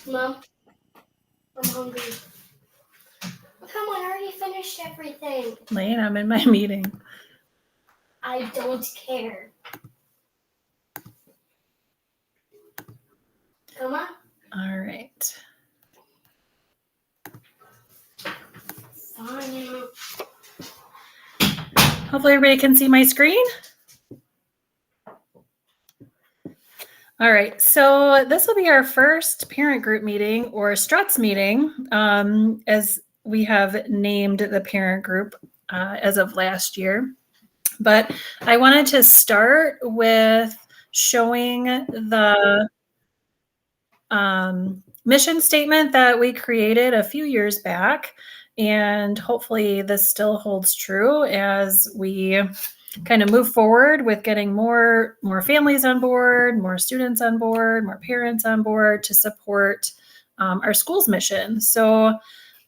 Mom, I'm hungry. Come on, I already finished everything. Lane, I'm in my meeting. I don't care. Come on. All right. Fine. Hopefully everybody can see my screen. All right, so this will be our first parent group meeting or STRUTS meeting, as we have named the parent group as of last year. But I wanted to start with showing the mission statement that we created a few years back. And hopefully this still holds true as we kind of move forward with getting more families on board, more students on board, more parents on board to support our school's mission. So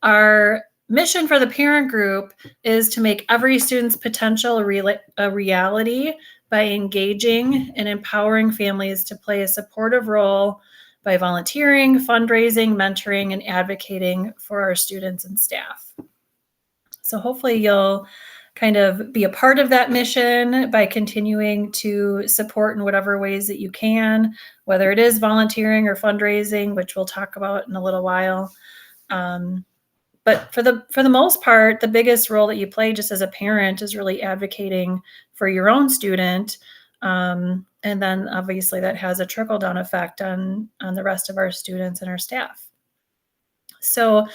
our mission for the parent group is to make every student's potential a reality by engaging and empowering families to play a supportive role by volunteering, fundraising, mentoring, and advocating for our students and staff. So hopefully you'll kind of be a part of that mission by continuing to support in whatever ways that you can, whether it is volunteering or fundraising, which we'll talk about in a little while. But for the most part, the biggest role that you play just as a parent is really advocating for your own student. And then obviously that has a trickle-down effect on the rest of our students and our staff. So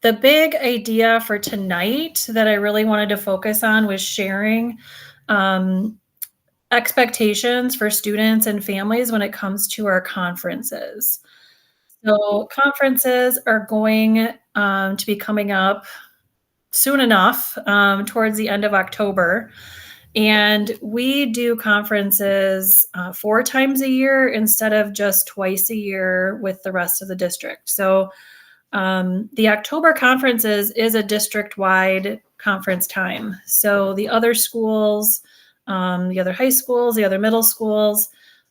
the big idea for tonight that I really wanted to focus on was sharing expectations for students and families when it comes to our conferences. So conferences are going to be coming up soon enough, towards the end of October. And we do conferences 4 times a year instead of just twice a year with the rest of the district. So the October conferences is a district-wide conference time. So the other schools, the other high schools, the other middle schools,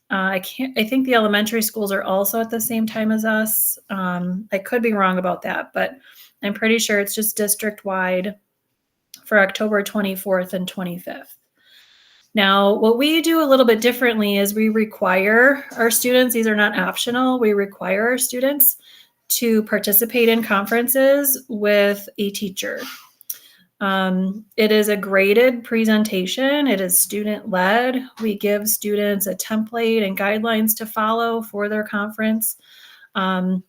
I think the elementary schools are also at the same time as us. I could be wrong about that, but I'm pretty sure it's just district-wide for October 24th and 25th. Now, what we do a little bit differently is we require our students, these are not optional, we require our students to participate in conferences with a teacher. It is a graded presentation. It is student-led. We give students a template and guidelines to follow for their conference. And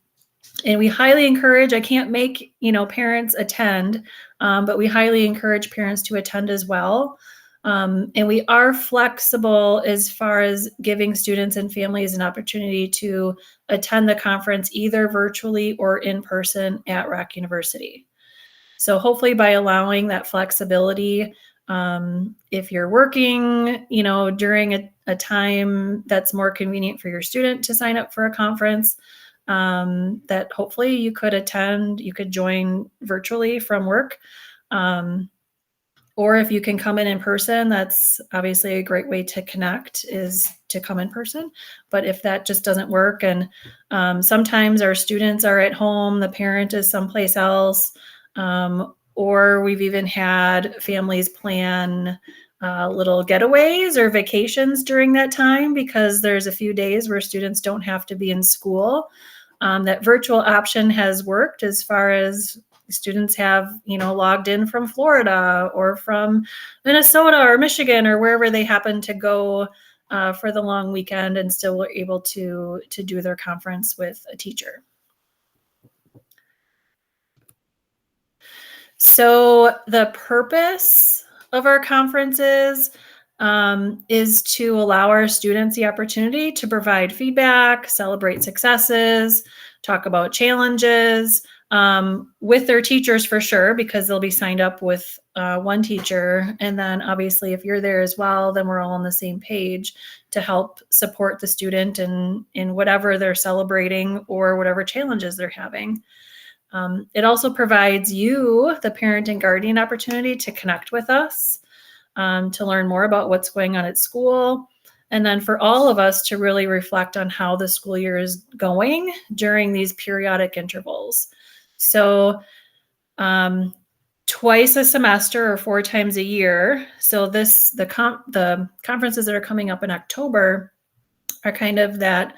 we highly encourage, I can't make, parents attend, but we highly encourage parents to attend as well. And we are flexible as far as giving students and families an opportunity to attend the conference either virtually or in person at RUHS University. So hopefully by allowing that flexibility, if you're working, during a time that's more convenient for your student to sign up for a conference, that hopefully you could attend, you could join virtually from work. Or if you can come in person, that's obviously a great way to connect is to come in person. But if that just doesn't work, and sometimes our students are at home, the parent is someplace else, or we've even had families plan little getaways or vacations during that time because there's a few days where students don't have to be in school. That virtual option has worked as far as students have, logged in from Florida or from Minnesota or Michigan or wherever they happen to go for the long weekend and still were able to do their conference with a teacher. So the purpose of our conferences is to allow our students the opportunity to provide feedback, celebrate successes, talk about challenges, with their teachers for sure, because they'll be signed up with one teacher. And then obviously if you're there as well, then we're all on the same page to help support the student in whatever they're celebrating or whatever challenges they're having. It also provides you, the parent and guardian, opportunity to connect with us, to learn more about what's going on at school, and then for all of us to really reflect on how the school year is going during these periodic intervals. So twice a semester or 4 times a year. So the conferences that are coming up in October are kind of that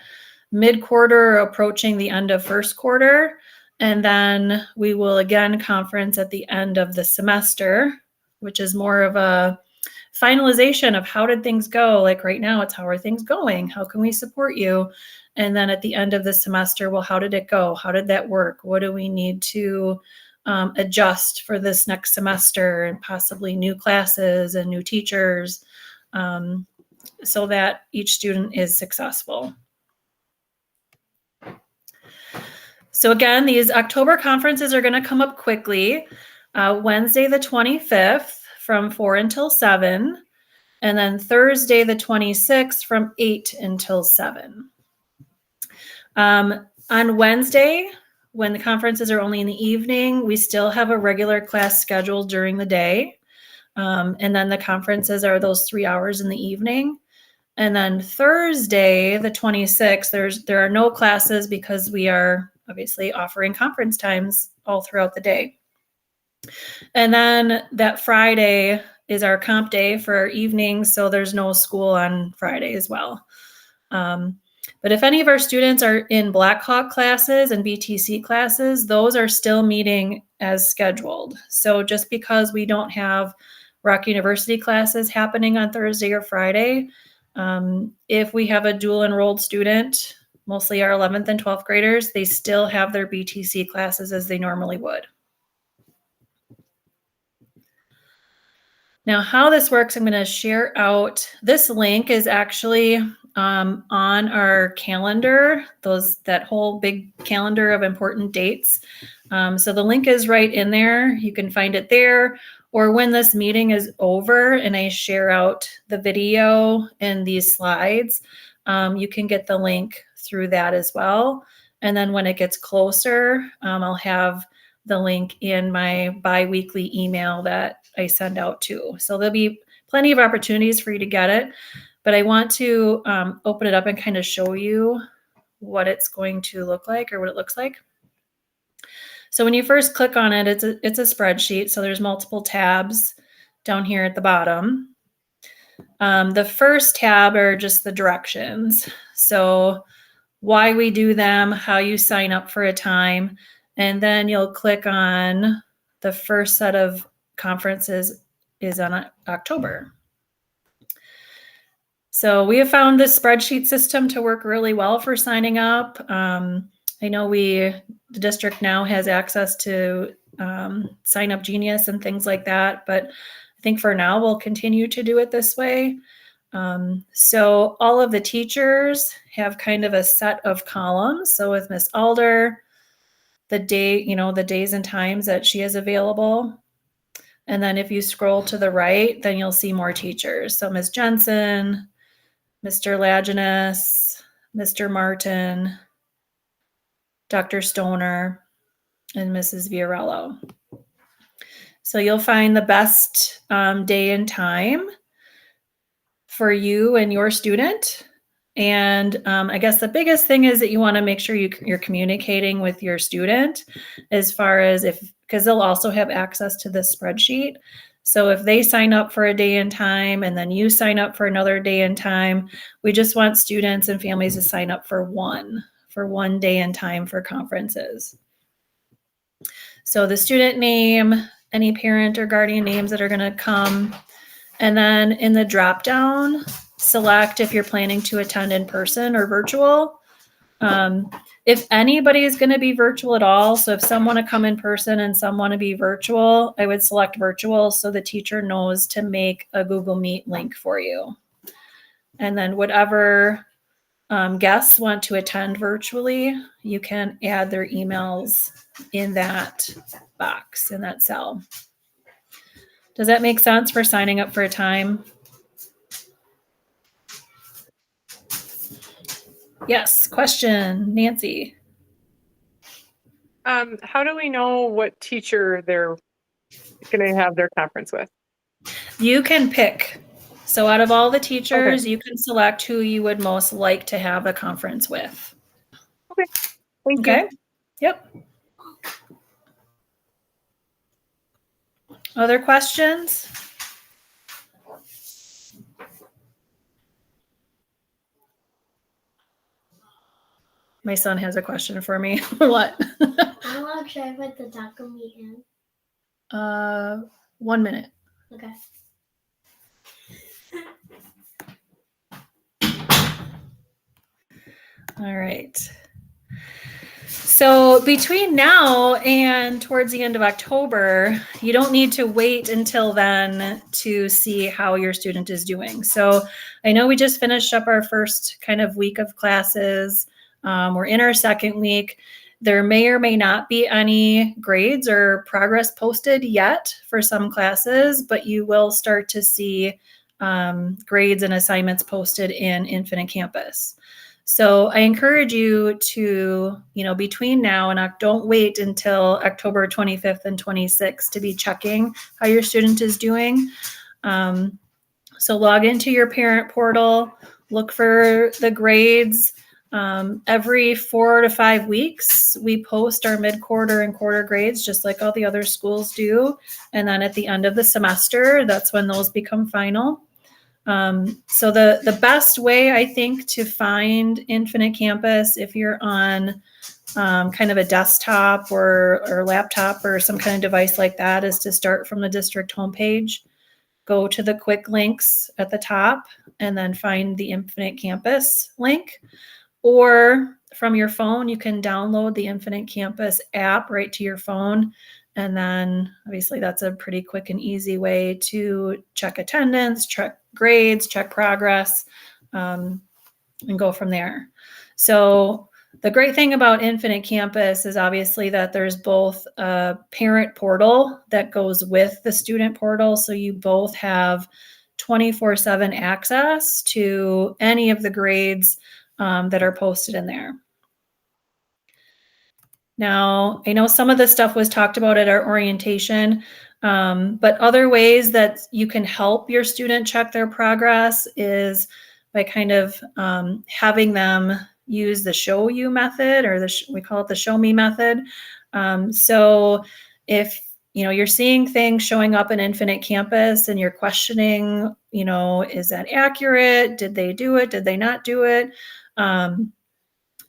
mid-quarter approaching the end of first quarter. And then we will again conference at the end of the semester, which is more of a finalization of how did things go. Like right now, it's how are things going? How can we support you? And then at the end of the semester, well, how did it go? How did that work? What do we need to adjust for this next semester, and possibly new classes and new teachers, so that each student is successful. So again, these October conferences are going to come up quickly. Wednesday the 25th from 4 until 7, and then Thursday the 26th from 8 until 7. On Wednesday, when the conferences are only in the evening, we still have a regular class scheduled during the day. And then the conferences are those 3 hours in the evening. And then Thursday, the 26th, there are no classes because we are obviously offering conference times all throughout the day. And then that Friday is our comp day for our evenings, so there's no school on Friday as well. But if any of our students are in Black Hawk classes and BTC classes, those are still meeting as scheduled. So just because we don't have Rock University classes happening on Thursday or Friday, if we have a dual enrolled student, mostly our 11th and 12th graders, they still have their BTC classes as they normally would. Now, how this works, I'm going to share out. This link is actually on our calendar, that whole big calendar of important dates. So the link is right in there. You can find it there, or when this meeting is over and I share out the video and these slides, you can get the link through that as well. And then when it gets closer, I'll have the link in my bi-weekly email that I send out too. So there'll be plenty of opportunities for you to get it, but I want to open it up and kind of show you what it's going to look like, or what it looks like. So when you first click on it, it's a spreadsheet. So there's multiple tabs down here at the bottom. The first tab are just the directions. So why we do them, how you sign up for a time, and then you'll click on the first set of conferences is on October. So we have found this spreadsheet system to work really well for signing up. I know the district now has access to Sign Up Genius and things like that, but I think for now we'll continue to do it this way. So all of the teachers have kind of a set of columns. So with Miss Alder, the days and times that she is available. And then if you scroll to the right, then you'll see more teachers. So Ms. Jensen, Mr. Laginus, Mr. Martin, Dr. Stoner, and Mrs. Viorello. So you'll find the best day and time for you and your student. And I guess the biggest thing is that you want to make sure you're communicating with your student as far as because they'll also have access to this spreadsheet. So if they sign up for a day and time and then you sign up for another day and time, we just want students and families to sign up for one day and time for conferences. So the student name, any parent or guardian names that are going to come, and then in the drop down, select if you're planning to attend in person or virtual. If anybody is going to be virtual at all, so if some want to come in person and some want to be virtual, I would select virtual so the teacher knows to make a Google Meet link for you. And then whatever guests want to attend virtually, you can add their emails in that box, in that cell. Does that make sense for signing up for a time? Yes, question, Nancy. How do we know what teacher they're going to have their conference with? You can pick. So out of all the teachers, you can select who you would most like to have a conference with. Okay. Thank Okay. you. Yep. Other questions? My son has a question for me. What? How long should I put the taco meat in? 1 minute. Okay. All right. So between now and towards the end of October, you don't need to wait until then to see how your student is doing. So I know we just finished up our first kind of week of classes. We're in our second week. There may or may not be any grades or progress posted yet for some classes, but you will start to see grades and assignments posted in Infinite Campus. So I encourage you to, between now and don't wait until October 25th and 26th to be checking how your student is doing. So log into your parent portal, look for the grades. Every 4 to 5 weeks, we post our mid-quarter and quarter grades, just like all the other schools do. And then at the end of the semester, that's when those become final. So the best way, I think, to find Infinite Campus, if you're on kind of a desktop or laptop or some kind of device like that, is to start from the district homepage, go to the quick links at the top, and then find the Infinite Campus link. Or from your phone, you can download the Infinite Campus app right to your phone. And then obviously that's a pretty quick and easy way to check attendance, check grades, check progress, and go from there. So the great thing about Infinite Campus is obviously that there's both a parent portal that goes with the student portal. So you both have 24/7 access to any of the grades that are posted in there. Now, I know some of this stuff was talked about at our orientation, but other ways that you can help your student check their progress is by kind of having them use the show you method, or we call it the show me method. So if you're seeing things showing up in Infinite Campus and you're questioning, is that accurate? Did they do it? Did they not do it?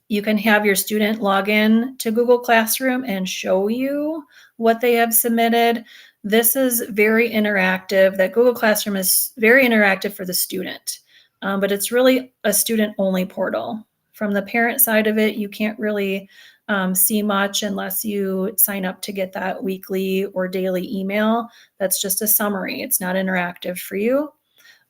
You can have your student log in to Google Classroom and show you what they have submitted. This is very interactive. That Google Classroom is very interactive for the student, but it's really a student-only portal. From the parent side of it, you can't really see much unless you sign up to get that weekly or daily email. That's just a summary. It's not interactive for you.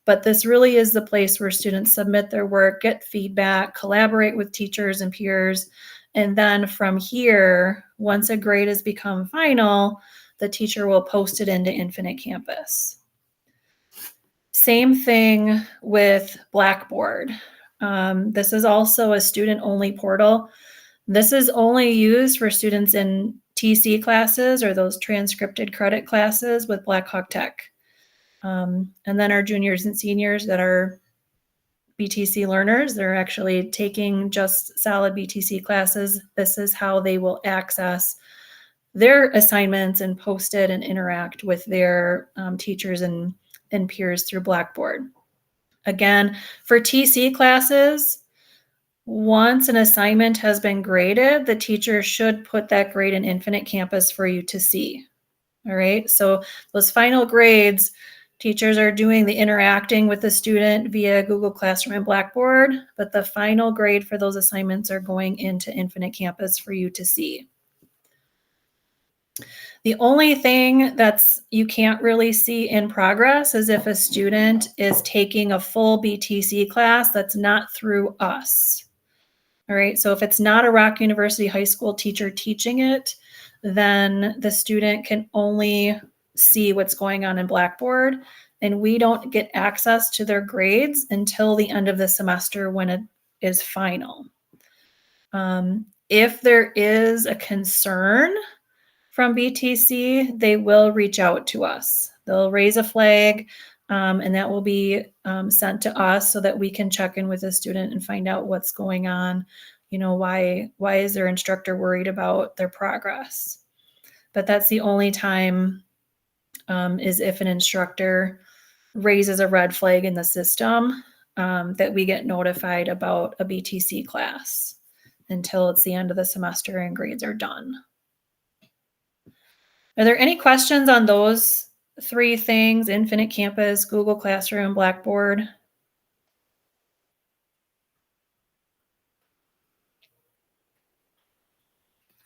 But this really is the place where students submit their work, get feedback, collaborate with teachers and peers. And then from here, once a grade has become final, the teacher will post it into Infinite Campus. Same thing with Blackboard. This is also a student-only portal. This is only used for students in TC classes or those transcripted credit classes with Black Hawk Tech. And then our juniors and seniors that are BTC learners, they're actually taking just solid BTC classes. This is how they will access their assignments and post it and interact with their teachers and peers through Blackboard. Again, for TC classes, once an assignment has been graded, the teacher should put that grade in Infinite Campus for you to see. All right, so those final grades, teachers are doing the interacting with the student via Google Classroom and Blackboard, but the final grade for those assignments are going into Infinite Campus for you to see. The only thing that's you can't really see in progress is if a student is taking a full BTC class that's not through us. All right, so if it's not a Rock University High School teacher teaching it, then the student can only see what's going on in Blackboard, and we don't get access to their grades until the end of the semester when it is final. If there is a concern from BTC, they will reach out to us. They'll raise a flag. And that will be sent to us so that we can check in with the student and find out what's going on. Why is their instructor worried about their progress? But that's the only time is if an instructor raises a red flag in the system that we get notified about a BTC class until it's the end of the semester and grades are done. Are there any questions on those 3 things: Infinite Campus, Google Classroom, Blackboard?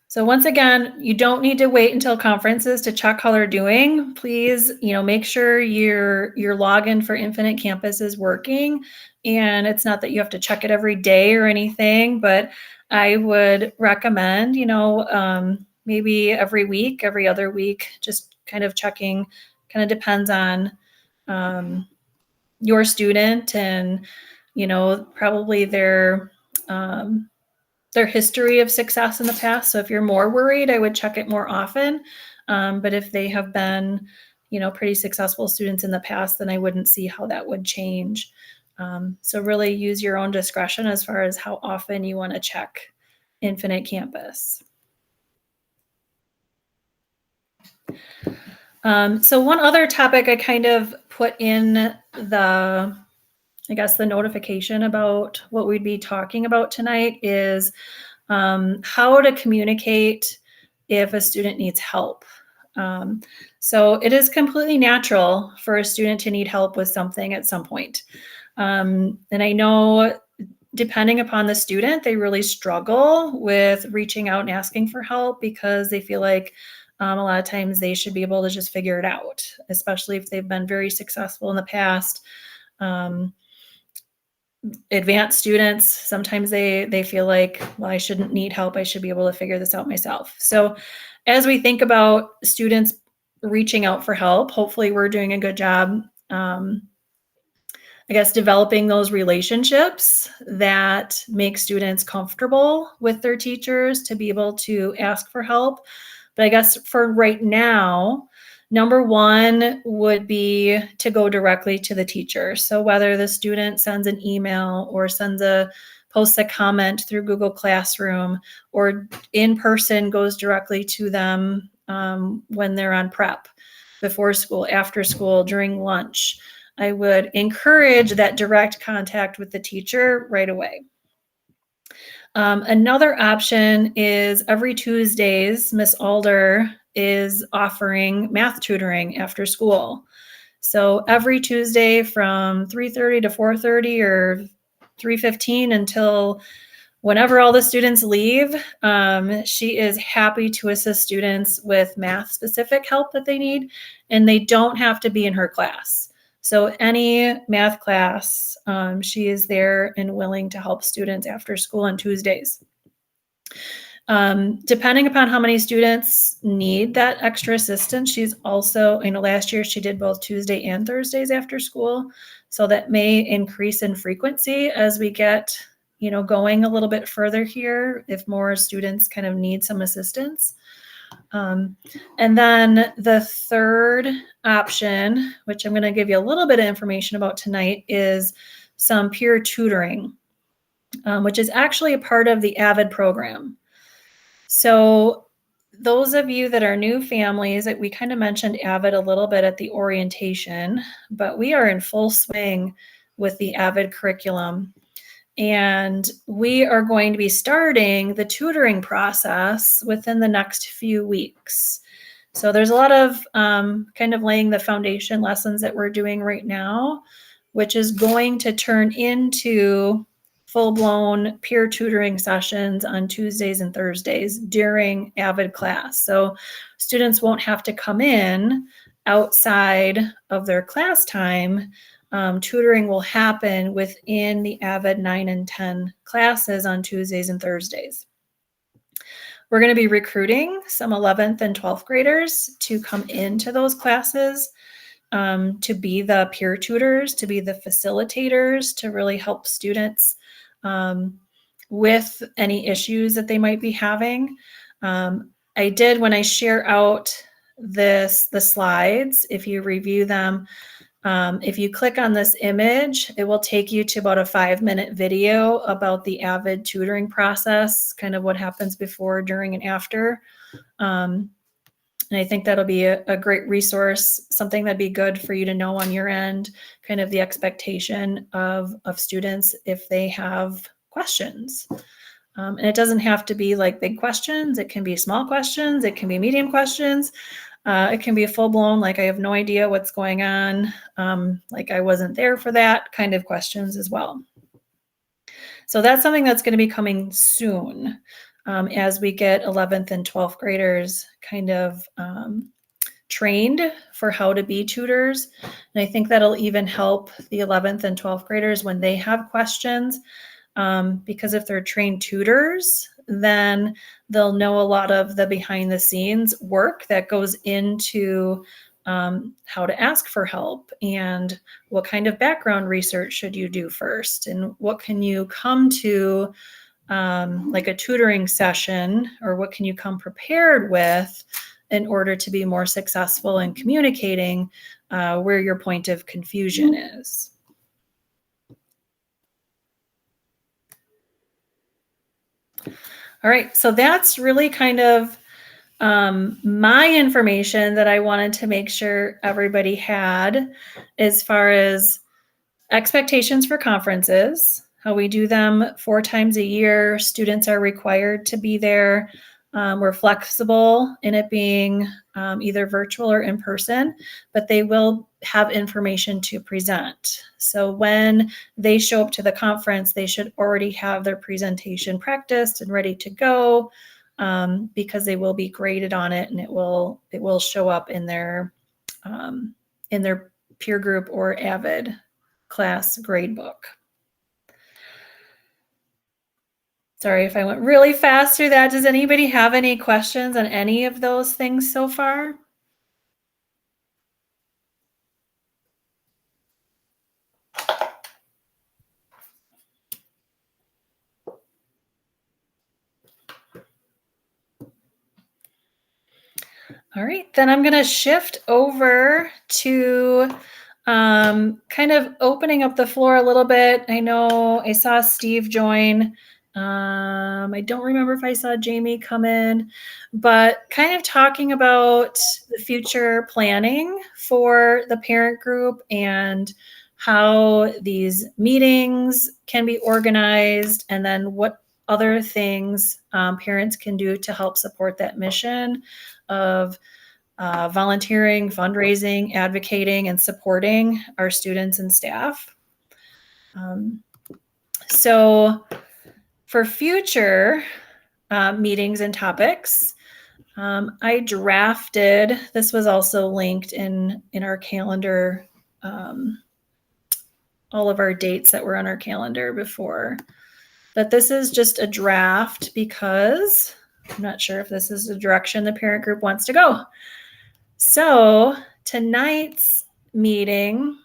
So once again, you don't need to wait until conferences to check how they're doing. Please, make sure your login for Infinite Campus is working. And it's not that you have to check it every day or anything, but I would recommend, maybe every week, every other week, just kind of checking. Kind of depends on your student and, probably their history of success in the past. So if you're more worried, I would check it more often. But if they have been, pretty successful students in the past, then I wouldn't see how that would change. So really use your own discretion as far as how often you want to check Infinite Campus. So one other topic I kind of put in the notification about what we'd be talking about tonight is how to communicate if a student needs help. So it is completely natural for a student to need help with something at some point. And I know depending upon the student, they really struggle with reaching out and asking for help because they feel like a lot of times they should be able to just figure it out, especially if they've been very successful in the past. Advanced students, sometimes they feel like, well, I shouldn't need help. I should be able to figure this out myself. So as we think about students reaching out for help, hopefully we're doing a good job, developing those relationships that make students comfortable with their teachers to be able to ask for help. But I guess for right now, number 1 would be to go directly to the teacher. So whether the student sends an email or posts a comment through Google Classroom or in person goes directly to them when they're on prep, before school, after school, during lunch, I would encourage that direct contact with the teacher right away. Another option is every Tuesdays, Miss Alder is offering math tutoring after school. So every Tuesday from 3:30 to 4:30 or 3:15 until whenever all the students leave, she is happy to assist students with math specific help that they need, and they don't have to be in her class. So any math class, she is there and willing to help students after school on Tuesdays. Depending upon how many students need that extra assistance, she's also, last year she did both Tuesday and Thursdays after school. So that may increase in frequency as we get, going a little bit further here, if more students kind of need some assistance. And then the third option, which I'm going to give you a little bit of information about tonight, is some peer tutoring, which is actually a part of the AVID program. So those of you that are new families, we kind of mentioned AVID a little bit at the orientation, but we are in full swing with the AVID curriculum. And we are going to be starting the tutoring process within the next few weeks. So there's a lot of kind of laying the foundation lessons that we're doing right now, which is going to turn into full-blown peer tutoring sessions on Tuesdays and Thursdays during AVID class. So students won't have to come in outside of their class time. Tutoring will happen within the AVID 9 and 10 classes on Tuesdays and Thursdays. We're going to be recruiting some 11th and 12th graders to come into those classes, to be the peer tutors, to be the facilitators, to really help students with any issues that they might be having. I did, when I share out the slides, if you review them, If you click on this image, it will take you to about a 5-minute video about the AVID tutoring process, kind of what happens before, during, and after. And I think that'll be a great resource, something that'd be good for you to know on your end, kind of the expectation of students if they have questions. And it doesn't have to be like big questions. It can be small questions. It can be medium questions. It can be a full-blown, like I have no idea what's going on, like I wasn't there for that kind of questions as well. So that's something that's going to be coming soon, as we get 11th and 12th graders kind of trained for how to be tutors. And I think that'll even help the 11th and 12th graders when they have questions, because if they're trained tutors, then they'll know a lot of the behind the scenes work that goes into how to ask for help, and what kind of background research should you do first, and what can you come to like a tutoring session, or what can you come prepared with in order to be more successful in communicating where your point of confusion is. All right, so that's really kind of my information that I wanted to make sure everybody had as far as expectations for conferences, how we do them 4 times a year. Students are required to be there. We're flexible in it being either virtual or in person, but they will have information to present. So when they show up to the conference, they should already have their presentation practiced and ready to go, because they will be graded on it, and it will show up in their peer group or AVID class grade book. Sorry if I went really fast through that. Does anybody have any questions on any of those things so far? All right, then I'm going to shift over to kind of opening up the floor a little bit. I know I saw Steve join. I don't remember if I saw Jamie come in, but kind of talking about the future planning for the parent group and how these meetings can be organized, and then what other things parents can do to help support that mission of volunteering, fundraising, advocating, and supporting our students and staff. So for future meetings and topics, I drafted, this was also linked in our calendar, all of our dates that were on our calendar before. But this is just a draft because I'm not sure if this is the direction the parent group wants to go. So tonight's meeting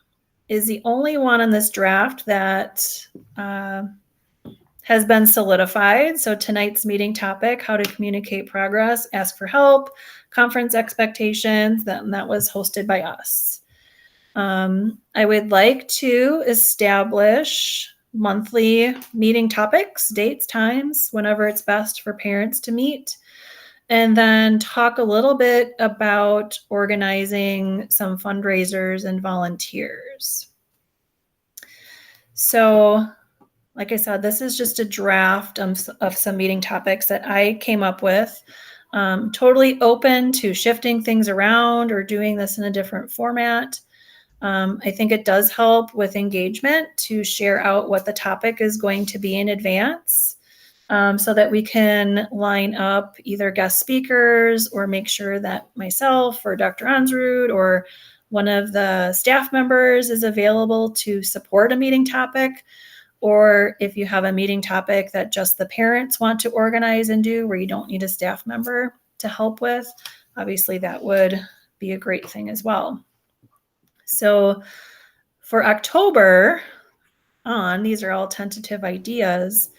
is the only one in this draft that has been solidified. So tonight's meeting topic, how to communicate progress, ask for help, conference expectations, that was hosted by us. I would like to establish monthly meeting topics, dates, times, whenever it's best for parents to meet, and then talk a little bit about organizing some fundraisers and volunteers. So, like I said, this is just a draft of some meeting topics that I came up with. Totally open to shifting things around or doing this in a different format. I think it does help with engagement to share out what the topic is going to be in advance, so that we can line up either guest speakers or make sure that myself or Dr. Ansrud or one of the staff members is available to support a meeting topic. Or if you have a meeting topic that just the parents want to organize and do, where you don't need a staff member to help with, obviously that would be a great thing as well. So for October on, these are all tentative ideas,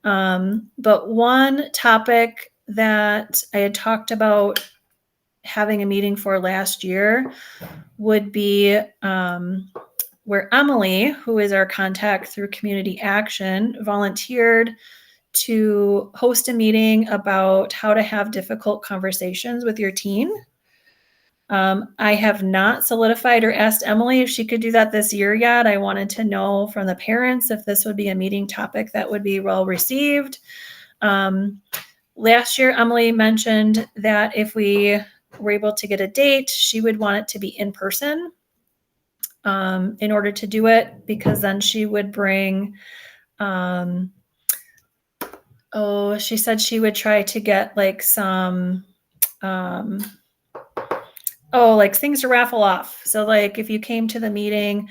but one topic that I had talked about having a meeting for last year would be where Emily, who is our contact through Community Action, volunteered to host a meeting about how to have difficult conversations with your teen. I have not solidified or asked Emily if she could do that this year yet. I wanted to know from the parents if this would be a meeting topic that would be well received. Last year, Emily mentioned that if we were able to get a date, she would want it to be in person in order to do it, because then she would bring, she said she would try to get like some, like things to raffle off. So like if you came to the meeting,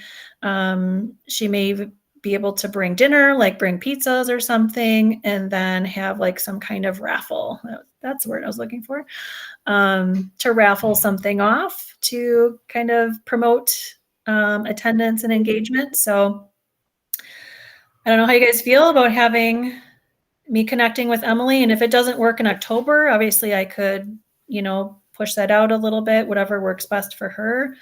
she may be able to bring dinner, like bring pizzas or something, and then have like some kind of raffle. That's the word I was looking for. To raffle something off to kind of promote attendance and engagement. So I don't know how you guys feel about having me connecting with Emily. And if it doesn't work in October, obviously I could, push that out a little bit, whatever works best for her.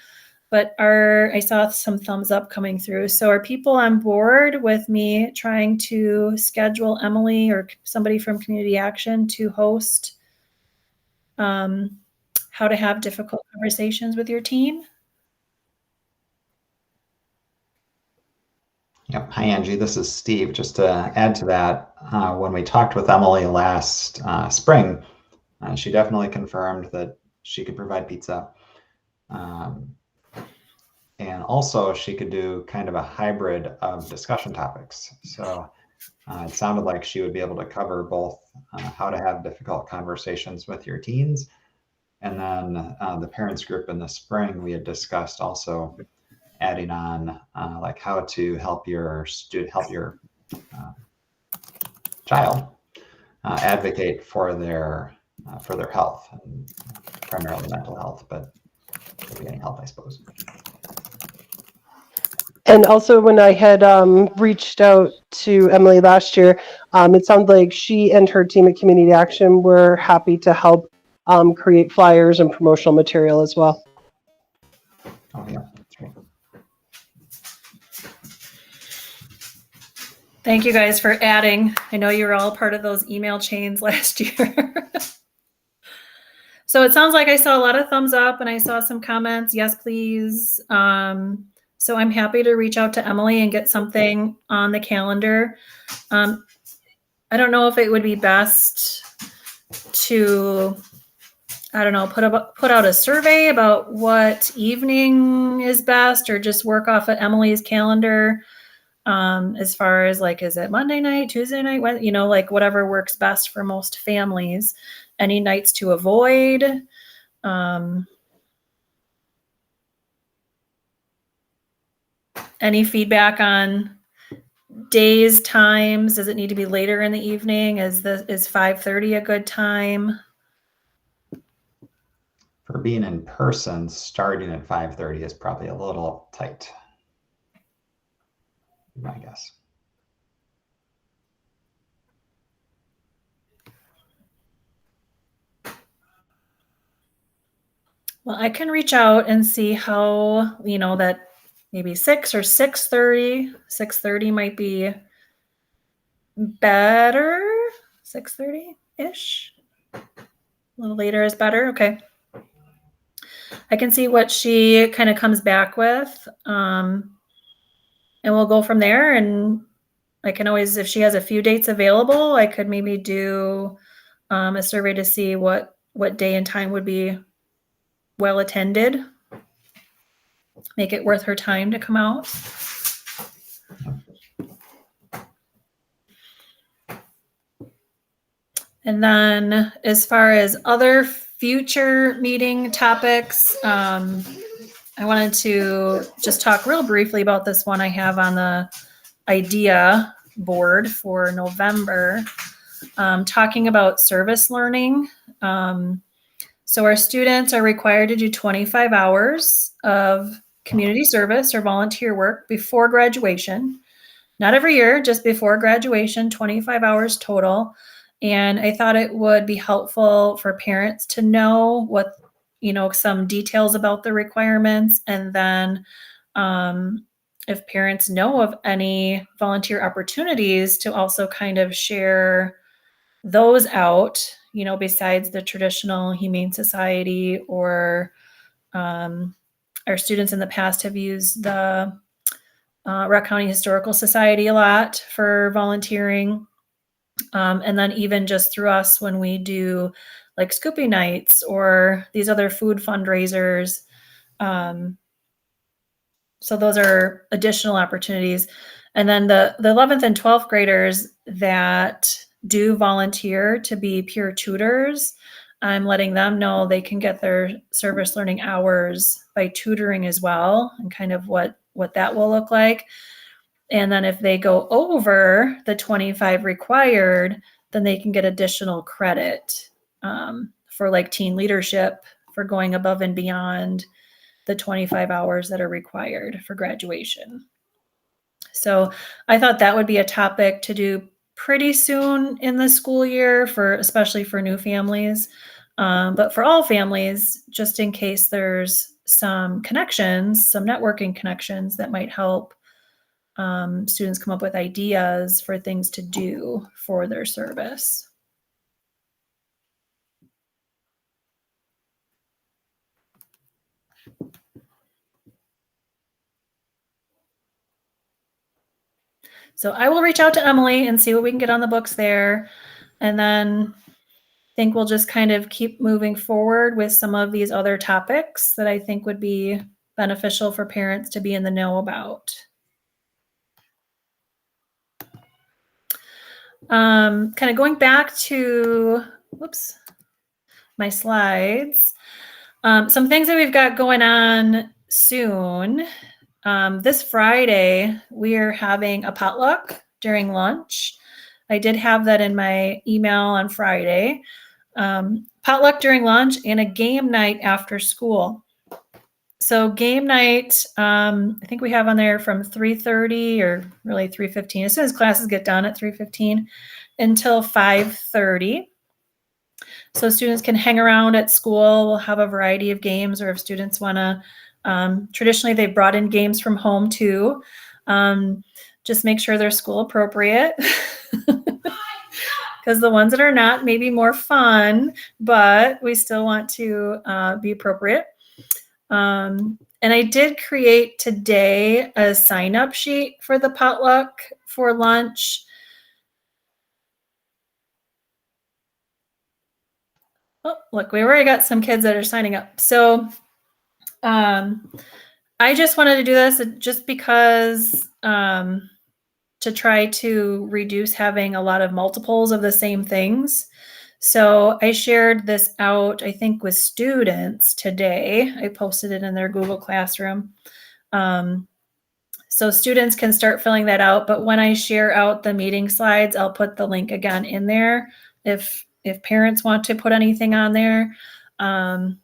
But I saw some thumbs up coming through. So are people on board with me trying to schedule Emily or somebody from Community Action to host how to have difficult conversations with your teen? Yep. Hi, Angie. This is Steve. Just to add to that, when we talked with Emily last spring, she definitely confirmed that she could provide pizza. And also she could do kind of a hybrid of discussion topics. So it sounded like she would be able to cover both how to have difficult conversations with your teens. And then the parents group in the spring, we had discussed also adding on like how to help your child advocate for their health, and primarily mental health, but maybe any health, I suppose. And also, when I had reached out to Emily last year, it sounded like she and her team at Community Action were happy to help create flyers and promotional material as well. Oh yeah, that's right. Thank you guys for adding. I know you were all part of those email chains last year. So it sounds like I saw a lot of thumbs up and I saw some comments. Yes, please. So I'm happy to reach out to Emily and get something on the calendar. I don't know if it would be best to, put out a survey about what evening is best, or just work off of Emily's calendar. As far as like, is it Monday night, Tuesday night, like whatever works best for most families. Any nights to avoid. Any feedback on days, times? Does it need to be later in the evening? Is 5:30 a good time? For being in person, starting at 5:30 is probably a little tight, my guess. Well, I can reach out and see how, that maybe 6 or 6:30. 6:30 might be better. 6:30-ish. A little later is better. Okay. I can see what she kind of comes back with. And we'll go from there. And I can always, if she has a few dates available, I could maybe do a survey to see what day and time would be well attended. Make it worth her time to come out. And then as far as other future meeting topics, I wanted to just talk real briefly about this one I have on the idea board for November, talking about service learning. So our students are required to do 25 hours of community service or volunteer work before graduation. Not every year, just before graduation, 25 hours total. And I thought it would be helpful for parents to know what, some details about the requirements. And then if parents know of any volunteer opportunities, to also kind of share those out, besides the traditional Humane Society, or our students in the past have used the Rock County Historical Society a lot for volunteering. And then even just through us, when we do like Scoopy nights or these other food fundraisers. So those are additional opportunities. And then the 11th and 12th graders that do volunteer to be peer tutors, I'm letting them know they can get their service learning hours by tutoring as well, and kind of what that will look like. And then if they go over the 25 required, then they can get additional credit for like teen leadership, for going above and beyond the 25 hours that are required for graduation. So I thought that would be a topic to do pretty soon in the school year, especially for new families, but for all families, just in case there's some networking connections that might help students come up with ideas for things to do for their service. So I will reach out to Emily and see what we can get on the books there. And then I think we'll just kind of keep moving forward with some of these other topics that I think would be beneficial for parents to be in the know about. Kind of going back to, my slides. Some things that we've got going on soon. This Friday, we are having a potluck during lunch. I did have that in my email on Friday. Potluck during lunch and a game night after school. So game night, I think we have on there from 3:30 or really 3:15, as soon as classes get done at 3:15 until 5:30. So students can hang around at school. We'll have a variety of games, or if students want to, traditionally they've brought in games from home too. Just make sure they're school appropriate, because the ones that are not may be more fun, but we still want to be appropriate. And I did create today a sign-up sheet for the potluck for lunch. Oh, look, we already got some kids that are signing up. So I just wanted to do this just because to try to reduce having a lot of multiples of the same things. So I shared this out, I think, with students today. I posted it in their Google Classroom. So students can start filling that out. But when I share out the meeting slides, I'll put the link again in there if parents want to put anything on there.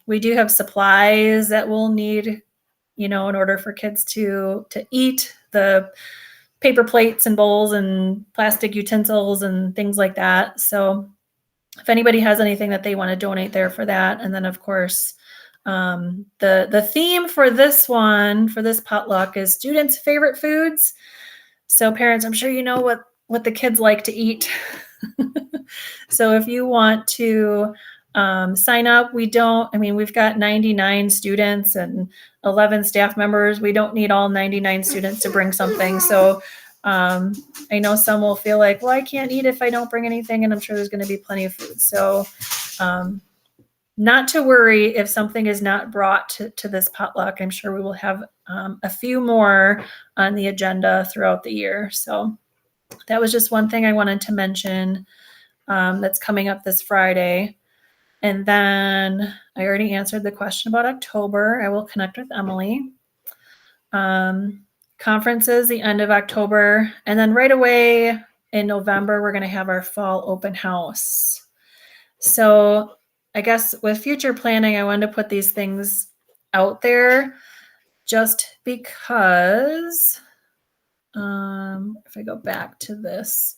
We do have supplies that we'll need, in order for kids to eat, the paper plates and bowls and plastic utensils and things like that. So if anybody has anything that they want to donate there for that. And then of course, the theme for this potluck is students' favorite foods. So parents, I'm sure you know what the kids like to eat. So if you want to sign up, we've got 99 students and 11 staff members. We don't need all 99 students to bring something. So I know some will feel like, well, I can't eat if I don't bring anything, and I'm sure there's going to be plenty of food. So not to worry if something is not brought to this potluck. I'm sure we will have a few more on the agenda throughout the year. So that was just one thing I wanted to mention that's coming up this Friday. And then I already answered the question about October. I will connect with Emily. Conferences the end of October. And then right away in November, we're going to have our fall open house. So I guess with future planning, I wanted to put these things out there just because, if I go back to this,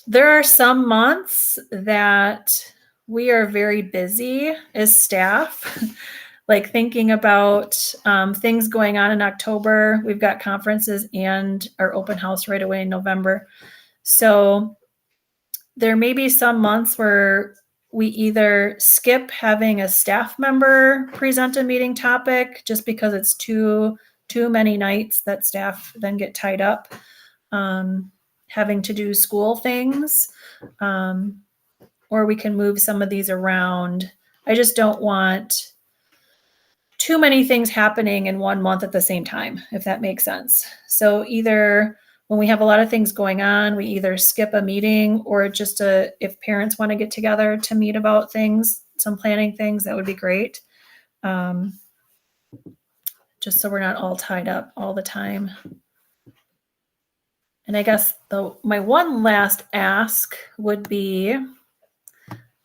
there are some months that we are very busy as staff, like thinking about things going on in October. We've got conferences and our open house right away in November. So there may be some months where we either skip having a staff member present a meeting topic just because it's too many nights that staff then get tied up having to do school things, or we can move some of these around. I just don't want too many things happening in 1 month at the same time, if that makes sense. So either when we have a lot of things going on, we either skip a meeting, or just if parents want to get together to meet about things, some planning things, that would be great. Just so we're not all tied up all the time. And I guess my one last ask would be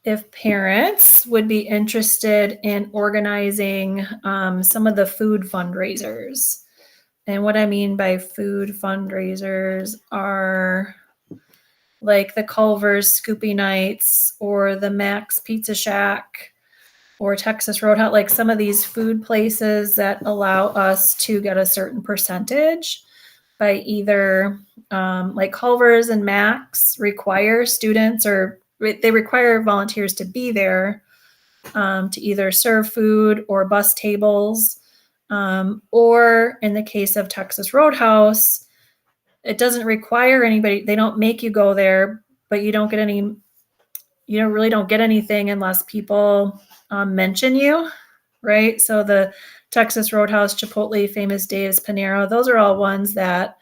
if parents would be interested in organizing some of the food fundraisers. And what I mean by food fundraisers are like the Culver's Scoopy Nights or the Max Pizza Shack or Texas Roadhouse, like some of these food places that allow us to get a certain percentage by either like Culver's and Max require students, or they require volunteers to be there to either serve food or bus tables. Or in the case of Texas Roadhouse, it doesn't require anybody. They don't make you go there, but you don't really don't get anything unless people mention you, right? So the Texas Roadhouse, Chipotle, Famous Dave's, Panera, those are all ones that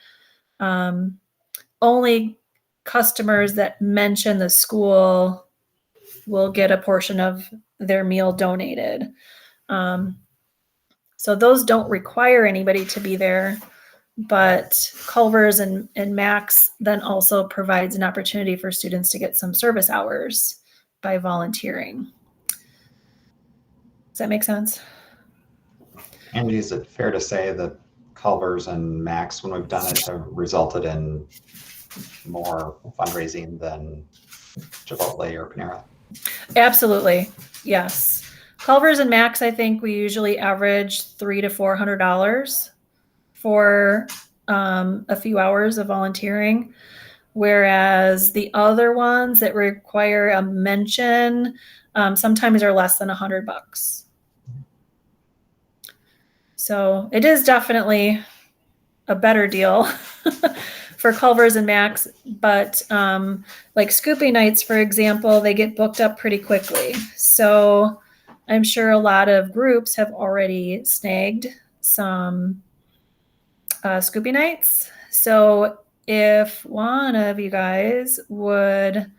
only customers that mention the school will get a portion of their meal donated. So those don't require anybody to be there, but Culver's and Max then also provides an opportunity for students to get some service hours by volunteering. Does that make sense? Angie, is it fair to say that Culver's and Max, when we've done it, have resulted in more fundraising than Chipotle or Panera? Absolutely, yes. Culver's and Max, I think we usually average $300 to $400 for a few hours of volunteering, whereas the other ones that require a mention sometimes are less than $100. So it is definitely a better deal for Culver's and Max, but like Scoopy Nights, for example, they get booked up pretty quickly. So I'm sure a lot of groups have already snagged some Scoopy Nights. So if one of you guys would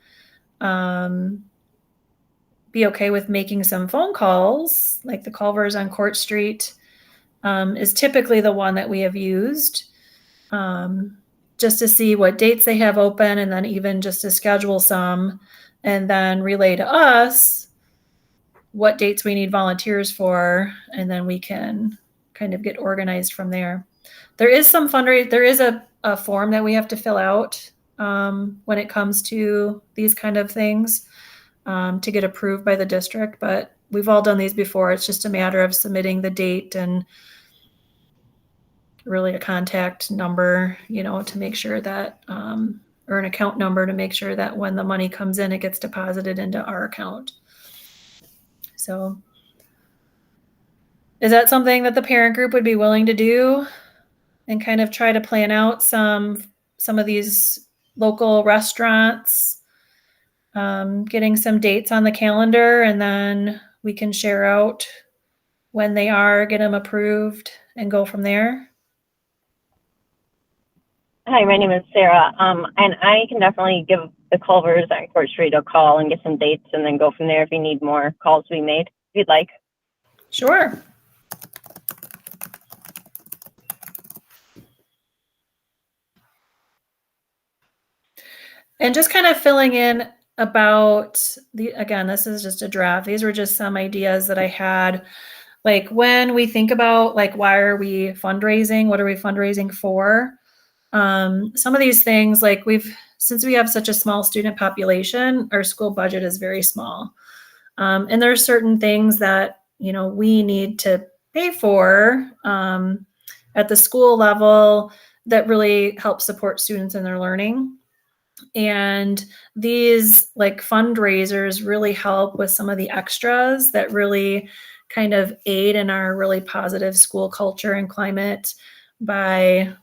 be okay with making some phone calls, like the Culver's on Court Street is typically the one that we have used, just to see what dates they have open, and then even just to schedule some, and then relay to us what dates we need volunteers for, and then we can kind of get organized from there. There is some there is a form that we have to fill out when it comes to these kind of things to get approved by the district, but we've all done these before. It's just a matter of submitting the date and really a contact number, to make sure that, or an account number to make sure that when the money comes in, it gets deposited into our account. So is that something that the parent group would be willing to do and kind of try to plan out some of these local restaurants, getting some dates on the calendar, and then we can share out when they are, get them approved, and go from there? Hi, my name is Sarah, and I can definitely give the Culver's on Court Street a call and get some dates, and then go from there if you need more calls to be made, if you'd like. Sure. And just kind of filling in about again, this is just a draft. These were just some ideas that I had. Like when we think about why are we fundraising? What are we fundraising for? Some of these things, since we have such a small student population, our school budget is very small. And there are certain things that, we need to pay for at the school level that really help support students in their learning. And these like fundraisers really help with some of the extras that really kind of aid in our really positive school culture and climate by,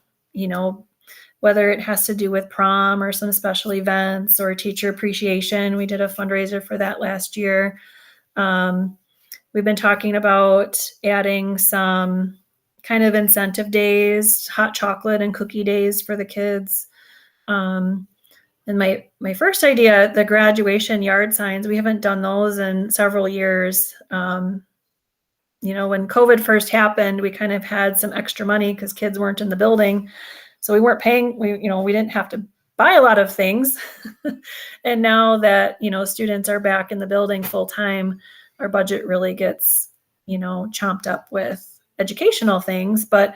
whether it has to do with prom or some special events or teacher appreciation. We did a fundraiser for that last year. We've been talking about adding some kind of incentive days, hot chocolate and cookie days for the kids. And my first idea, the graduation yard signs, we haven't done those in several years. When COVID first happened, we kind of had some extra money because kids weren't in the building. So we weren't paying, we didn't have to buy a lot of things. And now that, students are back in the building full time, our budget really gets, chomped up with educational things. But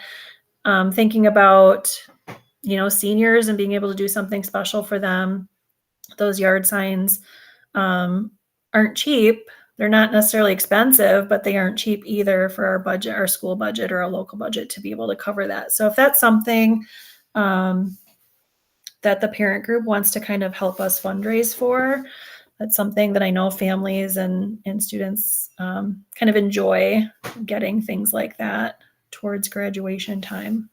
thinking about, seniors and being able to do something special for them, those yard signs aren't cheap. They're not necessarily expensive, but they aren't cheap either for our budget, our school budget or our local budget to be able to cover that. So if that's something that the parent group wants to kind of help us fundraise for, that's something that I know families and students kind of enjoy getting things like that towards graduation time.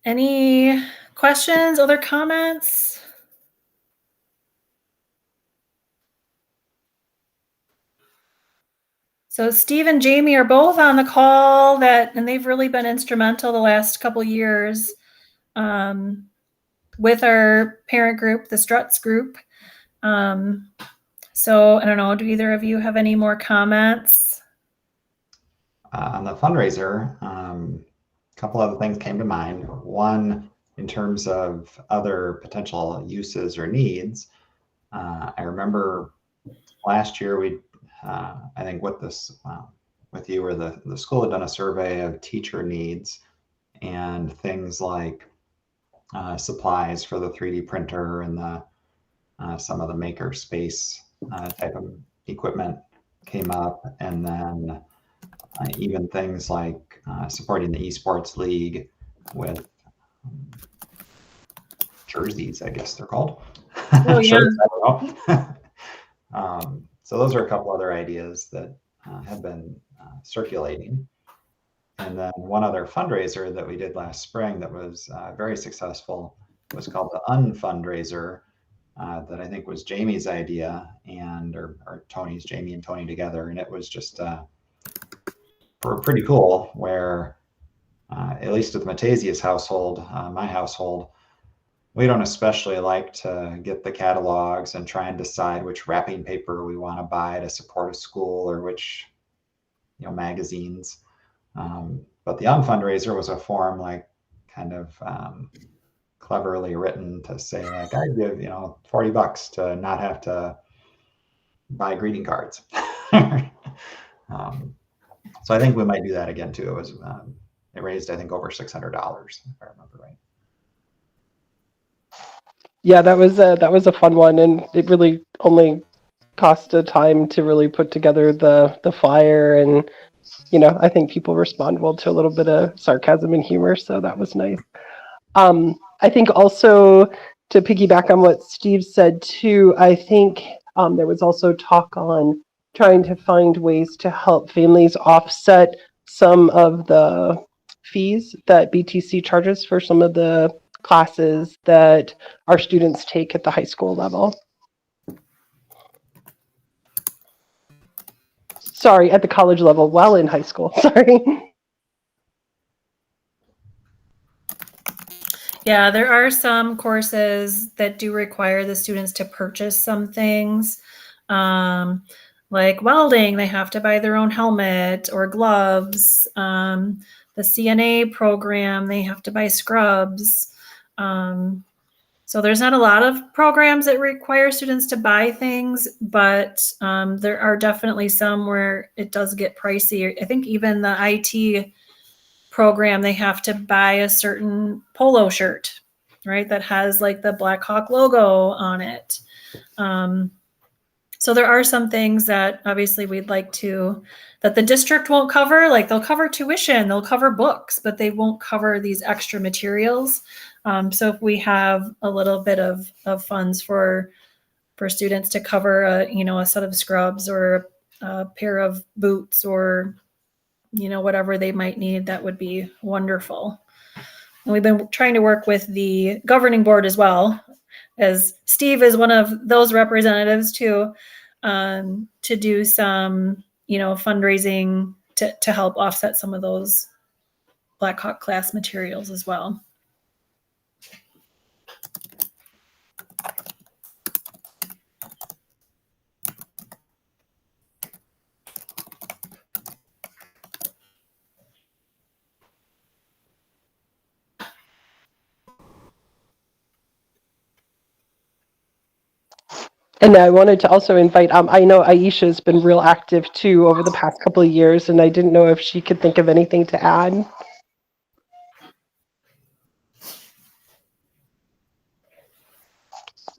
Any questions, other comments? So Steve and Jamie are both on the call and they've really been instrumental the last couple years with our parent group, the STRUTS group. So I don't know, do either of you have any more comments? On the fundraiser, a couple other things came to mind. One, in terms of other potential uses or needs, I remember last year I think with you or the school had done a survey of teacher needs and things like supplies for the 3D printer and some of the maker space type of equipment came up, and then even things like supporting the esports league with jerseys, I guess they're called. Oh, yeah. Shirts, I don't know. So those are a couple other ideas that have been circulating. And then one other fundraiser that we did last spring that was very successful was called the Unfundraiser, that I think was Jamie's idea or Tony's, Jamie and Tony together. And it was just pretty cool where, at least at the Matasius household, my household, we don't especially like to get the catalogs and try and decide which wrapping paper we want to buy to support a school or which, magazines. But the Unfundraiser was a form like kind of cleverly written to say like, I'd give, $40 to not have to buy greeting cards. So I think we might do that again too. It raised, I think, over $600, if I remember right. Yeah, that was a fun one, and it really only cost a time to really put together the flyer, and I think people respond well to a little bit of sarcasm and humor, so that was nice. I think also to piggyback on what Steve said too, I think there was also talk on trying to find ways to help families offset some of the fees that BTC charges for some of the classes that our students take at the high school level. Sorry, at the college level while in high school. Sorry. Yeah, there are some courses that do require the students to purchase some things. Like welding, they have to buy their own helmet or gloves. The CNA program, they have to buy scrubs. So there's not a lot of programs that require students to buy things, but there are definitely some where it does get pricey. I think even the IT program, they have to buy a certain polo shirt, right? That has like the Black Hawk logo on it. So there are some things that obviously we'd like to, that the district won't cover, like they'll cover tuition, they'll cover books, but they won't cover these extra materials. So if we have a little bit of funds for students to cover a set of scrubs or a pair of boots or, whatever they might need, that would be wonderful. And we've been trying to work with the governing board as well, as Steve is one of those representatives too, to do some, fundraising to help offset some of those Black Hawk class materials as well. And I wanted to also invite, I know Aisha's been real active too over the past couple of years, and I didn't know if she could think of anything to add.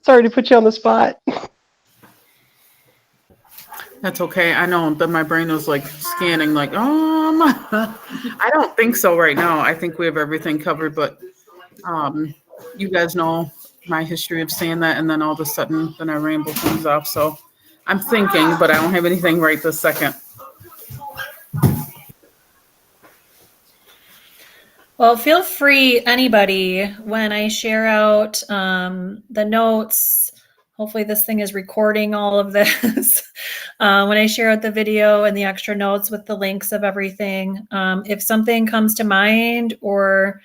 Sorry to put you on the spot. That's okay. I know that my brain was like scanning, like, I don't think so right now. I think we have everything covered, but you guys know my history of saying that, and then all of a sudden, then I ramble things off. So I'm thinking, but I don't have anything right this second. Well, feel free, anybody, when I share out the notes. Hopefully this thing is recording all of this. When I share out the video and the extra notes with the links of everything, if something comes to mind, or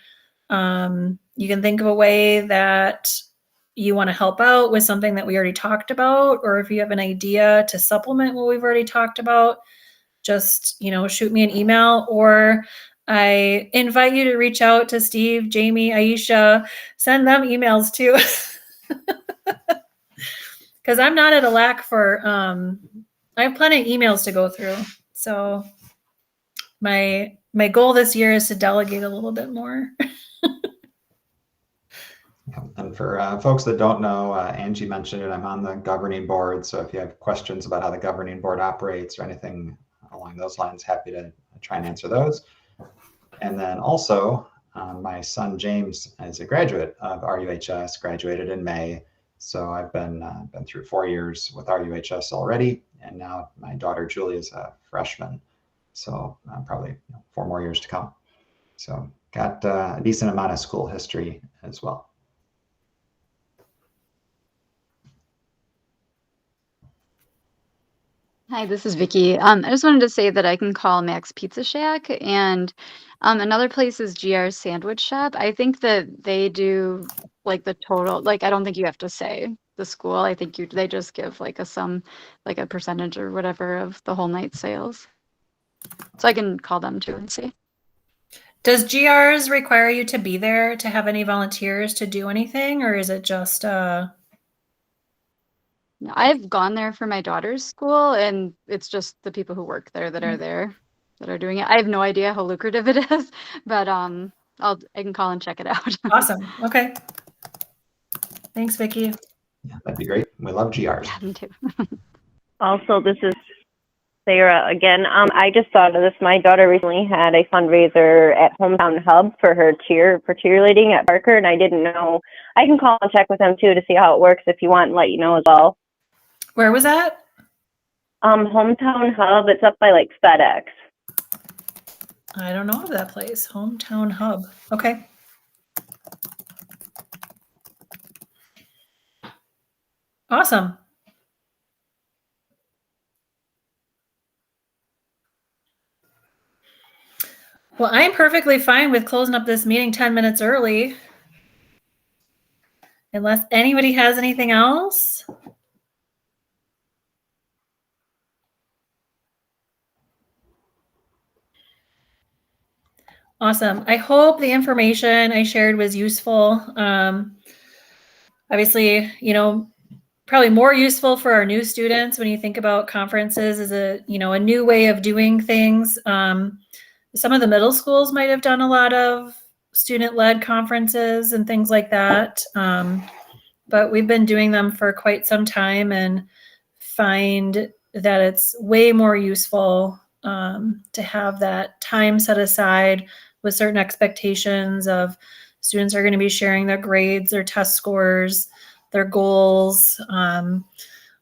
you can think of a way that you want to help out with something that we already talked about, or if you have an idea to supplement what we've already talked about, just, shoot me an email, or I invite you to reach out to Steve, Jamie, Aisha, send them emails too. Because I'm not at a lack for, I have plenty of emails to go through. So my goal this year is to delegate a little bit more. And for folks that don't know, Angie mentioned it, I'm on the governing board. So if you have questions about how the governing board operates or anything along those lines, happy to try and answer those. And then also, my son James is a graduate of RUHS, graduated in May. So I've been through 4 years with RUHS already, and now my daughter Julie is a freshman. So probably 4 more years to come. So got a decent amount of school history as well. Hi, this is Vicky. I just wanted to say that I can call Max Pizza Shack, and another place is GR Sandwich Shop. I think that they do like the total, like I don't think you have to say the school. I think they just give like like a percentage or whatever of the whole night sales. So I can call them too and see. Does GRs require you to be there to have any volunteers to do anything, or is it just I've gone there for my daughter's school, and it's just the people who work there that are there that are doing it. I have no idea how lucrative it is, but I can call and check it out. Awesome. Okay. Thanks, Vicky. Yeah, that'd be great. We love GRs. Yeah, me too. Also, this is Sarah again. I just thought of this. My daughter recently had a fundraiser at Hometown Hub for her cheerleading at Parker, and I didn't know. I can call and check with them too to see how it works if you want, and let you know as well. Where was that? Hometown Hub. It's up by like FedEx. I don't know of that place. Hometown Hub. Okay. Awesome. Well, I'm perfectly fine with closing up this meeting 10 minutes early. Unless anybody has anything else. Awesome. I hope the information I shared was useful. obviously, probably more useful for our new students when you think about conferences as a new way of doing things. Some of the middle schools might have done a lot of student-led conferences and things like that. But we've been doing them for quite some time and find that it's way more useful to have that time set aside with certain expectations of students are going to be sharing their grades, their test scores, their goals,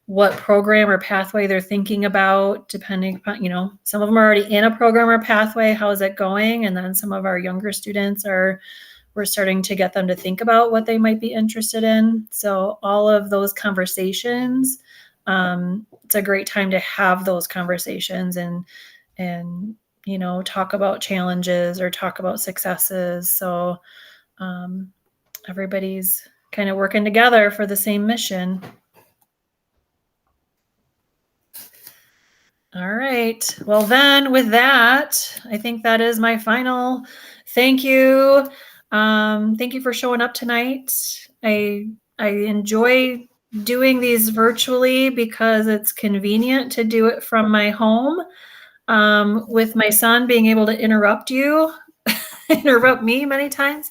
what program or pathway they're thinking about, depending upon, some of them are already in a program or pathway. How is it going? And then some of our younger students we're starting to get them to think about what they might be interested in. So all of those conversations, it's a great time to have those conversations and talk about challenges or talk about successes. So everybody's kind of working together for the same mission. All right. Well, then with that, I think that is my final thank you. Thank you for showing up tonight. I enjoy doing these virtually because it's convenient to do it from my home. With my son being able to interrupt me many times.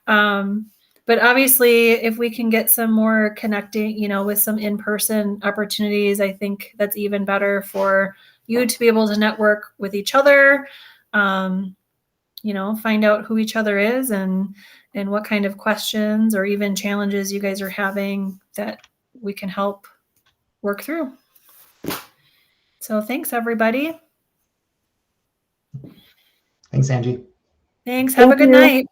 But obviously, if we can get some more connecting, with some in-person opportunities, I think that's even better for you to be able to network with each other, find out who each other is and what kind of questions or even challenges you guys are having that we can help work through. So thanks, everybody. Thanks, Angie. Thanks. Have a good night.